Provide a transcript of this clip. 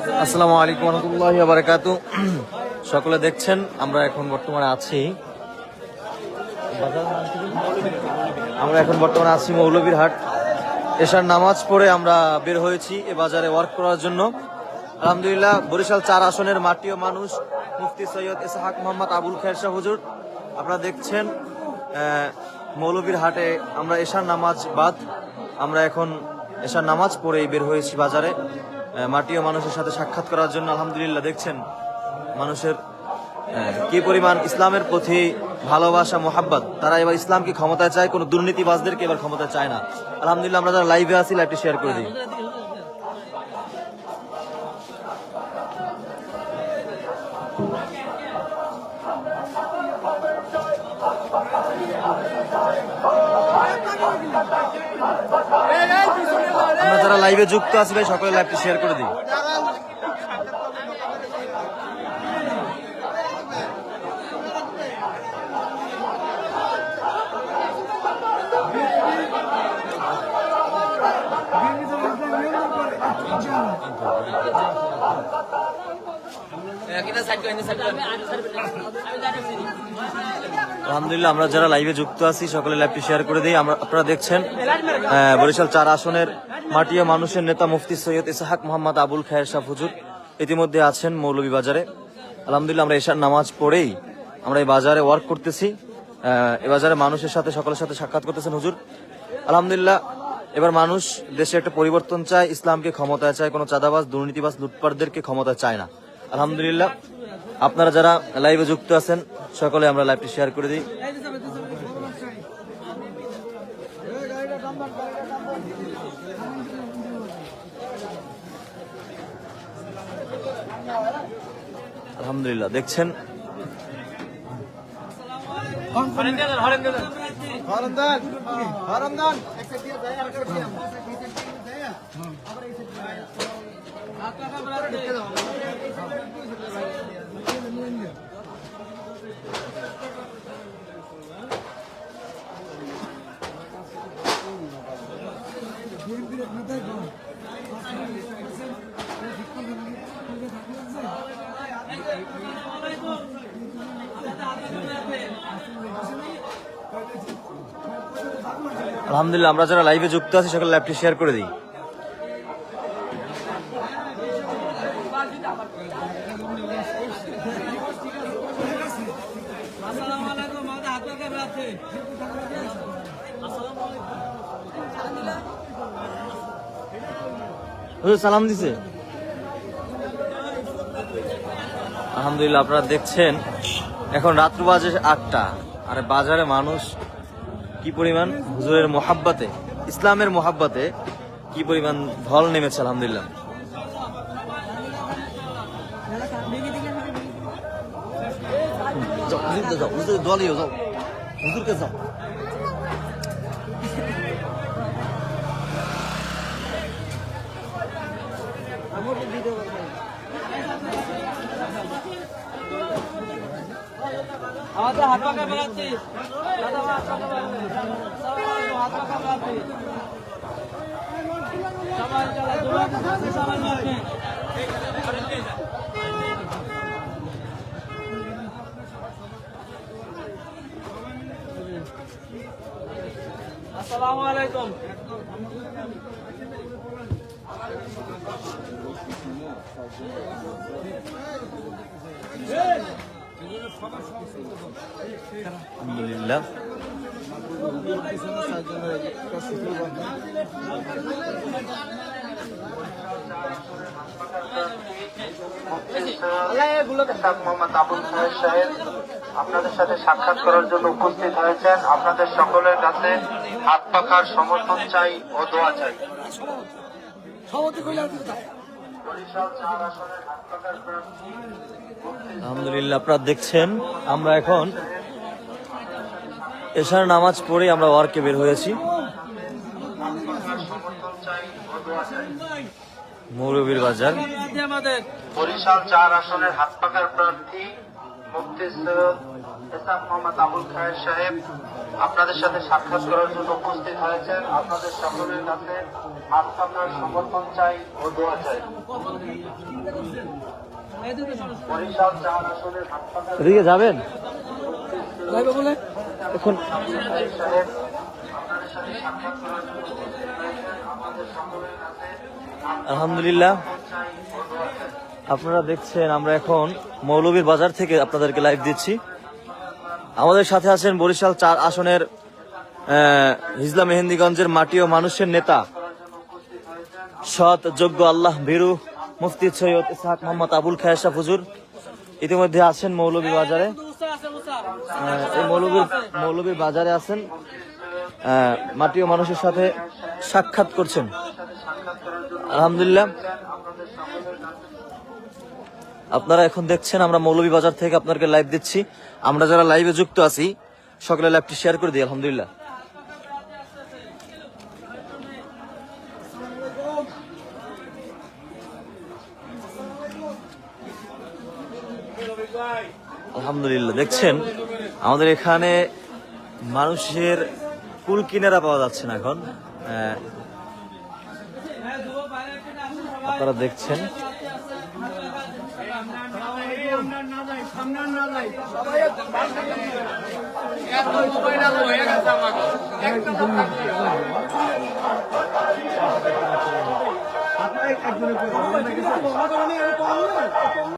আসসালামু আলাইকুম রহমতুল্লাহি ওয়া বারাকাতুহু। সকলে দেখছেন আমরা এখন বর্তমানে আছি মৌলভীর হাট। এশার নামাজ পড়ে আমরা বের হয়েছি এ বাজারে ওয়ার্ক করার জন্য। আলহামদুলিল্লাহ, বরিশাল 4 আসনের মাটিও মানুষ মুফতি সৈয়দ ইসহাক মোহাম্মদ আবুল খায়ের শাহ হুজুর আপনারা দেখছেন। মৌলভীর হাটে আমরা এশার নামাজ বাদ আমরা এখন এশার নামাজ পড়েই বের হয়েছি বাজারে মাটিও মানুষের সাথে সাক্ষাৎ করার জন্য। আলহামদুলিল্লাহ, দেখছেন মানুষের কি পরিমাণ ইসলামের প্রতি ভালোবাসা, মোহাব্বত। তারা এবার ইসলামকে ক্ষমতায় চায়, কোনো দুর্নীতিবাজদেরকে এবার ক্ষমতায় চায় না। আলহামদুলিল্লাহ, আমরা যারা লাইভে আছি লাইভটি শেয়ার করে দিই। আমরা যারা লাইভে যুক্ত আছি ভাই সকলে লাইভটি শেয়ার করে দিই। আলহামদুলিল্লাহ, আমরা যারা লাইভে যুক্ত আছি সকলে লাইভটি শেয়ার করে দিই। আপনারা দেখছেন বরিশাল 4 আসনের মাটিয়া মানুষের নেতা মুফতি সৈয়দ ইসহাক মোহাম্মদ আবুল খায়ের শাহ হুজুর ইতিমধ্যে আছেন মৌলভীবাজারে। আলহামদুলিল্লাহ, আমরা এশার নামাজ পড়েই আমরা এই বাজারে ওয়ার্ক করতেছি। এ বাজারে মানুষের সাথে সকলের সাথে সাক্ষাৎ করতেছেন হুজুর। আলহামদুলিল্লাহ, এবার মানুষ দেশে একটা পরিবর্তন চায়, ইসলামকে ক্ষমতায় চায়, কোনো চাঁদাবাজ, দুর্নীতিবাজ, লুটপাটদেরকে ক্ষমতায় চায় না। আলহামদুলিল্লাহ, আপনারা যারা লাইভে যুক্ত আছেন সকলে আমরা লাইভটি শেয়ার করে দিই। আলহামদুলিল্লাহ, দেখছেন আলহামদুলিল্লাহ, আমরা যারা লাইভে যুক্ত আছি সকলে লাইভটি শেয়ার করে দিই। সালাম দিছে। আলহামদুলিল্লাহ, আপনারা দেখছেন এখন রাত্র বাজে 8টা, আর বাজারে মানুষ কি পরিমাণ হুজুরের মোহাব্বতে, ইসলামের মোহাব্বতে কি পরিমাণ ঢল নেমেছে। আলহামদুলিল্লাহ, দলীয় যাও, হুজুরকে যাও। আমাদের হাত পাকা বেড়াচ্ছি, হাত পাকা বেড়াচ্ছি, সবাই চলে দোয়া করতে সবাই মারবে। আসসালামু আলাইকুম। আলহামদুলিল্লাহ, আপনাদের সাথে সাক্ষাৎ করার জন্য উপস্থিত হয়েছেন। আপনাদের সকলের কাছে হাত পাখার সমর্থন চাই ও দোয়া চাই। আলহামদুলিল্লাহ, আপনারা দেখছেন আমরা এখন এশার নামাজ পড়ে আমরা ওয়ার্কে বের হয়েছি মৌলভীর বাজার। বরিশাল 4 আসনের হাত পাখার প্রার্থী মুফতি সৈয়দ ইসহাক মোহাম্মদ আবুল খায়ের সাহেব আপনাদের সাথে সাক্ষাৎ করার জন্য উপস্থিত হয়েছেন। আপনাদের সকলের কাছে হাত পাকার সমর্থন চাই ও দোয়া চাই। বরিশাল 4 আসনের হাত পাকার এদিকে যাবেন এখন। সাহেব আপনাদের সাথে সাক্ষাৎ করার জন্য উপস্থিত হয়েছেন। আপনাদের সকলের কাছে আলহামদুলিল্লাহ, চাই ও দোয়া চাই। আপনারা দেখছেন আমরা এখন মৌলভীর বাজার থেকে আপনাদেরকে লাইভ দিচ্ছি। আমাদের সাথে আছেন বরিশাল 4 আসনের হিজলা মেহেন্দিগঞ্জের মাটি ও মানুষের নেতা, সৎ যোগ্য আল্লাহ ভীরু মুফতি সৈয়দ ইসহাক মোহাম্মদ আবুল খায়ের শাহ হুজুর ইতিমধ্যে আছেন মৌলভীর বাজারে। এই মৌলভীর বাজারে আছেন, মাটি ও মানুষের সাথে সাক্ষাৎ করছেন। আলহামদুলিল্লাহ, আপনারা এখন দেখছেন আমরা মৌলভীবাজার থেকে আপনাদেরকে লাইভ দিচ্ছি। আমরা যারা লাইভে যুক্ত আছি সকলে লাইভটি শেয়ার করে দিই। আলহামদুলিল্লাহ, আলহামদুলিল্লাহ দেখছেন আমাদের এখানে মানুষের কুল কিনারা পাওয়া যাচ্ছে না এখন। আপনারা দেখছেন